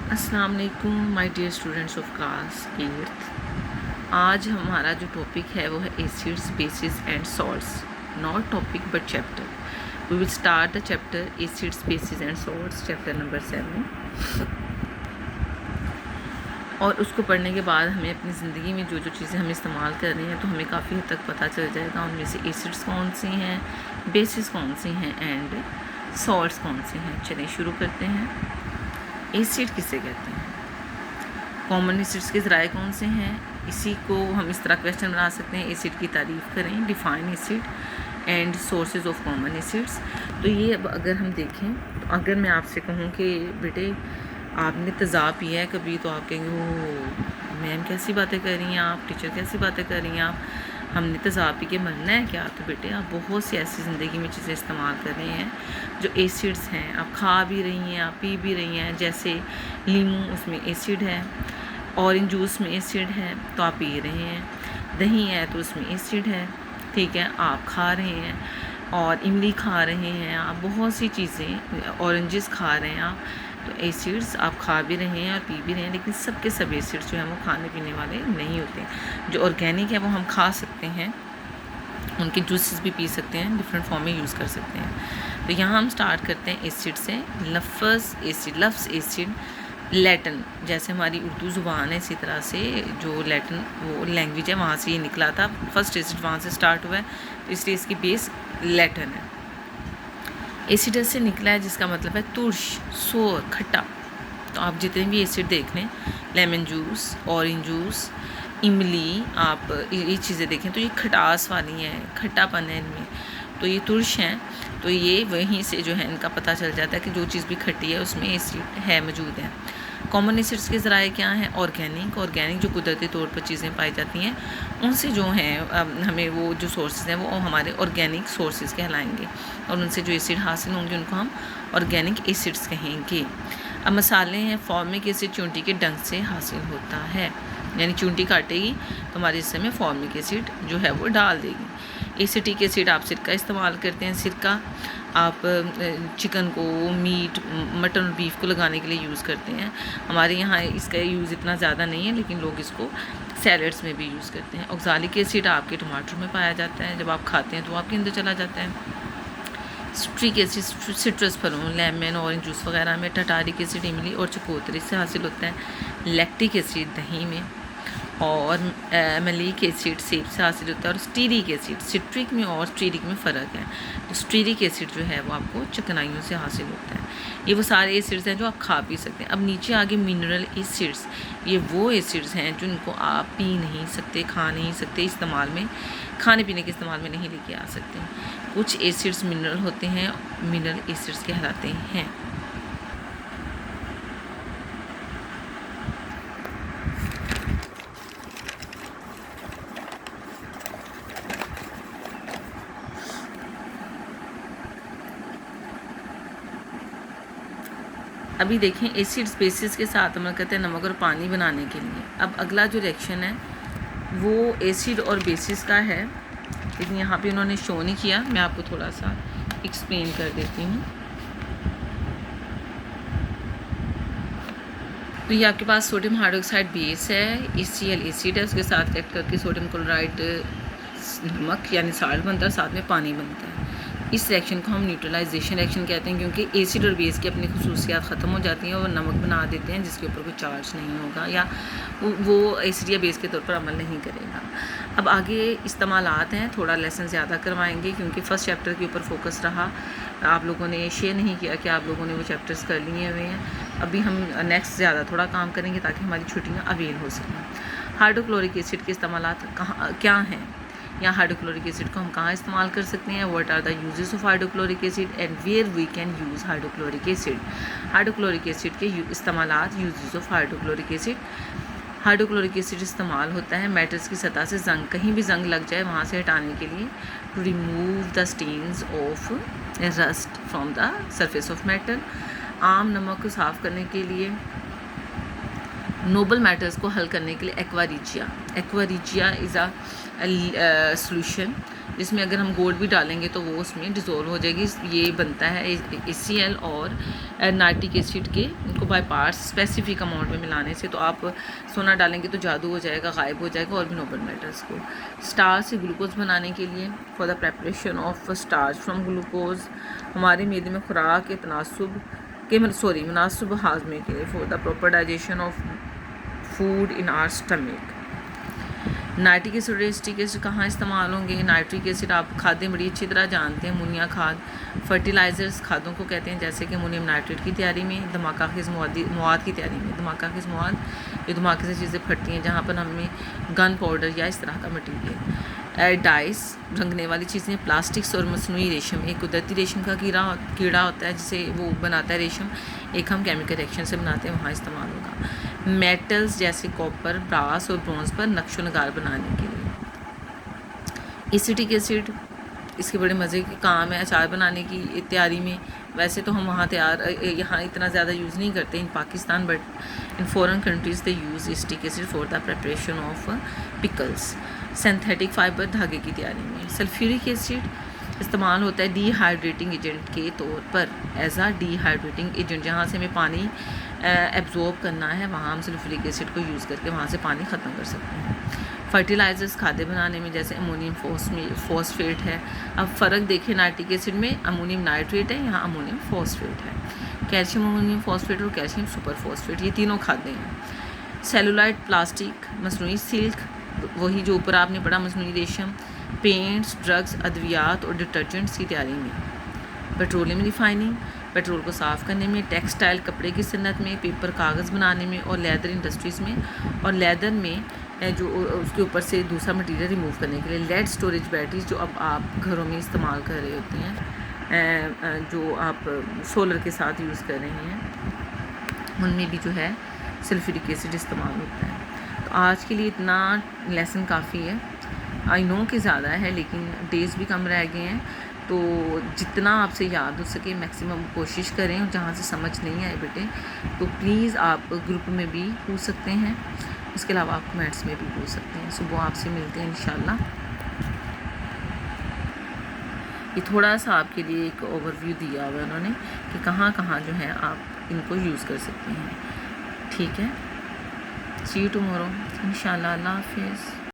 अस्सलाम वालेकुम my dear students of class 8th। आज हमारा जो टॉपिक है वो है acids bases and salts. Not topic but chapter. We will start the chapter acids bases and salts, chapter number 7। और उसको पढ़ने के बाद हमें अपनी ज़िंदगी में जो जो चीज़ें हम इस्तेमाल कर रहे हैं तो हमें काफ़ी हद तक पता चल जाएगा उनमें से एसिड्स कौन सी हैं, बेसिस कौन सी हैं एंड सॉल्ट्स कौन सी हैं। चलिए शुरू करते हैं। एसिड किसे कहते हैं? कॉमन एसिड्स के ज़राए कौन से हैं? इसी को हम इस तरह क्वेश्चन बना सकते हैं, एसिड की तारीफ़ करें, define acid and sources of common acids. तो ये अब अगर हम देखें तो अगर मैं आपसे कहूँ कि बेटे आपने तेज़ाब पिया है कभी, तो आप कहेंगे ओ मैम कैसी बातें कर रही हैं आप, टीचर कैसी बातें कर रही हैं आप, हमने तेज़ाब पी के मरना है क्या? तो बेटे आप बहुत सी ऐसी ज़िंदगी में चीज़ें इस्तेमाल कर रहे हैं जो एसिड्स हैं, आप खा भी रही हैं, आप पी भी रही हैं। जैसे नींबू, उसमें एसिड है, ऑरेंज जूस में एसिड है तो आप पी रहे हैं, दही है तो उसमें एसिड है, ठीक है, आप खा रहे हैं। और इमली खा रहे हैं आप, बहुत सी चीज़ें, ऑरेंजेस खा रहे हैं आप, तो एसिड्स आप खा भी रहे हैं और पी भी रहे हैं। लेकिन सबके सब एसिड्स जो हैं वो खाने पीने वाले नहीं होते। जो ऑर्गेनिक है वो हम खा सकते हैं, उनके जूसेस भी पी सकते हैं, डिफरेंट फॉर्म में यूज़ कर सकते हैं। तो यहाँ हम स्टार्ट करते हैं एसिड से। लफ्ज़ एसिड लैटिन, जैसे हमारी उर्दू ज़ुबान है इसी तरह से जो लैटिन वो लैंग्वेज है वहाँ से ये निकला था, फर्स्ट एसिड वहाँ से स्टार्ट हुआ है, तो इसलिए इसकी बेस लैटिन है। एसिडस से निकला है जिसका मतलब है तुर्श, सोर, खट्टा। तो आप जितने भी एसिड देख लें, लेमन जूस, ऑरेंज जूस, इमली, आप ये चीज़ें देखें तो ये खटास वाली हैं, खट्टापन है इनमें, तो ये तुर्श हैं। तो ये वहीं से जो है इनका पता चल जाता है कि जो चीज़ भी खट्टी है उसमें एसिड है, मौजूद है। कॉमन एसिड्स के ज़राए क्या हैं? ऑर्गेनिक जो कुदरती तौर पर चीज़ें पाई जाती हैं उनसे जो हैं हमें वो जो सोर्सेज हैं वो हमारे ऑर्गेनिक सोर्सेज कहलाएंगे, और उनसे जो एसिड हासिल होंगे उनको हम ऑर्गेनिक एसिड्स कहेंगे। अब मसाले हैं, फॉर्मिक एसिड चूंटी के डंक से हासिल होता है, यानी चूंटी काटेगी तो हमारे हिस्से में फॉर्मिक एसिड जो है वो डाल देगी। एसिटिक एसिड आप सिरका इस्तेमाल करते हैं, सिरका आप चिकन को, मीट, मटन और बीफ को लगाने के लिए यूज़ करते हैं। हमारे यहाँ इसका यूज़ इतना ज़्यादा नहीं है, लेकिन लोग इसको सैलड्स में भी यूज़ करते हैं। ऑक्ज़ैलिक एसिड आपके टमाटर में पाया जाता है, जब आप खाते हैं तो आपके अंदर चला जाता है। सिट्रिक एसिड सिट्रस फलों, लेमन, ऑरेंज जूस वगैरह में। टाटारिक एसिड इमली और चकोतरे से हासिल होता है। लैक्टिक एसिड दही में, और मैलिक एसिड सेब से हासिल होता है। और स्टीरिक एसिड, सिट्रिक में और स्टीरिक में फ़र्क है। तो स्टीरिक एसिड जो है वो आपको चिकनाइयों से हासिल होता है। ये वो सारे एसिड्स हैं जो आप खा पी सकते हैं। अब नीचे आगे मिनरल एसिड्स, ये वो एसिड्स हैं जिनको आप पी नहीं सकते, खा नहीं सकते, इस्तेमाल में, खाने पीने के इस्तेमाल में नहीं लेके आ सकते। कुछ एसिड्स मिनरल होते हैं, मिनरल एसिड्स कहलाते हैं। अभी देखें एसिड्स बेसिस के साथ अमल करते हैं नमक और पानी बनाने के लिए। अब अगला जो रिएक्शन है वो एसिड और बेसिस का है, लेकिन यहाँ पे उन्होंने शो नहीं किया, मैं आपको थोड़ा सा एक्सप्लेन कर देती हूँ। तो ये आपके पास सोडियम हाइड्रोक्साइड बेस है, HCl एसिड है, उसके साथ रिएक्ट करके सोडियम क्लोराइड नमक यानी साल्ट बनता है, साथ में पानी बनता है। इस रिएक्शन को हम न्यूट्रलाइजेशन रिएक्शन कहते हैं, क्योंकि एसिड और बेस की अपनी खुसूसियात ख़त्म हो जाती हैं और नमक बना देते हैं जिसके ऊपर कोई चार्ज नहीं होगा, या वो एसिड या बेस के तौर पर अमल नहीं करेगा। अब आगे इस्तेमालात हैं, थोड़ा लेसन ज़्यादा करवाएंगे क्योंकि फ़र्स्ट चैप्टर के ऊपर फोकस रहा, आप लोगों ने शेयर नहीं किया कि आप लोगों ने वो चैप्टर्स कर लिए हुए हैं। अभी हम नेक्स्ट ज़्यादा थोड़ा काम करेंगे ताकि हमारी छुट्टियाँ अवेल हो सकें। हाइड्रोक्लोरिक एसिड के इस्तेमालात कहाँ क्या हैं, या हाइड्रोक्लोरिक एसिड को हम कहाँ इस्तेमाल कर सकते हैं, what are the uses of hydrochloric acid and where we can use hydrochloric acid. Hydrochloric acid के इस्तेमालात, uses of hydrochloric acid. Hydrochloric acid इस्तेमाल होता है मेटल्स की सतह से जंग, कहीं भी जंग लग जाए वहाँ से हटाने के लिए, to remove the stains of rust from the surface of metal. आम नमक को साफ़ करने के लिए, नोबल मैटर्स को हल करने के लिए aqua regia is a solution जिसमें अगर हम गोल्ड भी डालेंगे तो वो उसमें डिज़ोल्व हो जाएगी। ये बनता है HCl और नाइट्रिक एसिड के इनको बाय पार्ट्स स्पेसिफिक अमाउंट में मिलाने से। तो आप सोना डालेंगे तो जादू हो जाएगा, गायब हो जाएगा, और भी नोबल मेटल्स को। स्टार्च से ग्लूकोज बनाने के लिए, for the preparation of starch from glucose, हमारे मैदे में खुराक के मुनासिब हाजमे के लिए, for the proper digestion of food in our stomach. Nitric acid और एसिटिक एसिड कहाँ इस्तेमाल होंगे? नाइट्रिक एसिड आप खादें बड़ी अच्छी तरह जानते हैं, अमोनिया खाद, फर्टिलाइज़र्स खादों को कहते हैं, जैसे कि अमोनियम नाइट्रेट की तैयारी में, धमाकाखेज़ मवाद की तैयारी में। धमाकाखेज़ मवाद ये धमाके से चीज़ें फटती हैं, जहाँ पर हमें गन पाउडर या इस तरह का मटीरियल। डाइस रंगने वाली चीज़ें, प्लास्टिक्स और मसनूई रेशम, एक कुदरती रेशम का कीड़ा होता है जिसे वो बनाता है रेशम, एक हम केमिकल रिएक्शन से बनाते हैं, वहाँ इस्तेमाल होगा। मेटल्स जैसे कॉपर, ब्रास और ब्रॉन्ज पर नक्शो नगार बनाने के लिए। एसिटिक एसिड इसके बड़े मज़े के काम है अचार बनाने की तैयारी में। वैसे तो हम यहाँ इतना ज़्यादा यूज़ नहीं करते in Pakistan, but in foreign countries they use acetic acid for the preparation of pickles. Synthetic fibre धागे की तैयारी में। सल्फ्यूरिक एसिड इस्तेमाल होता है डिहाइड्रेटिंग एजेंट के तौर पर, एज आ डिहाइड्रेटिंग एजेंट। जहाँ से हमें पानी एब्जॉर्ब करना है वहाँ हम सल्फ्यूरिक एसिड को यूज़ करके वहाँ से पानी ख़त्म कर सकते हैं। फर्टिलाइज़र्स खादें बनाने में, जैसे अमोनियम फॉस्फेट है। अब फ़र्क देखें, नाइट्रिक एसिड में अमोनियम नाइट्रेट है, यहाँ अमोनियम फॉस्फेट है। कैल्शियम अमोनियम फॉस्फेट और कैल्शियम सुपर फॉस्फेट, ये तीनों खादें हैं। सेलुलाइट, प्लास्टिक, मसनूई सिल्क, वही जो ऊपर आपने पढ़ा मसनूई रेशम, पेंट्स, ड्रग्स, अद्वियात और डिटर्जेंट्स की तैयारी में। पेट्रोलियम रिफाइनिंग, पेट्रोल को साफ़ करने में। टेक्सटाइल, कपड़े की सन्नत में। पेपर, कागज़ बनाने में। और लेदर इंडस्ट्रीज़ में। और लेदर में जो उसके ऊपर से दूसरा मटेरियल रिमूव करने के लिए। लेड स्टोरेज बैटरीज जो अब आप घरों में इस्तेमाल कर रहे होते हैं, जो आप सोलर के साथ यूज़ कर रहे हैं, उनमें भी जो है सल्फ्यूरिक एसिड इस्तेमाल होता है। तो आज के लिए इतना लेसन काफ़ी है। आई नो कि ज़्यादा है, लेकिन डेज़ भी कम रह गए हैं, तो जितना आपसे याद हो सके मैक्सिमम कोशिश करें। और जहाँ से समझ नहीं आए बेटे तो प्लीज़ आप ग्रुप में भी पूछ सकते हैं, इसके अलावा आप कमेंट्स में भी पूछ सकते हैं। सुबह आपसे मिलते हैं इंशाल्लाह। ये थोड़ा सा आपके लिए एक ओवरव्यू दिया हुआ है उन्होंने कि कहाँ कहाँ जो है आप इनको यूज़ कर सकते हैं। ठीक है, सी यू टुमारो इंशाल्लाह। अल्लाह हाफिज़।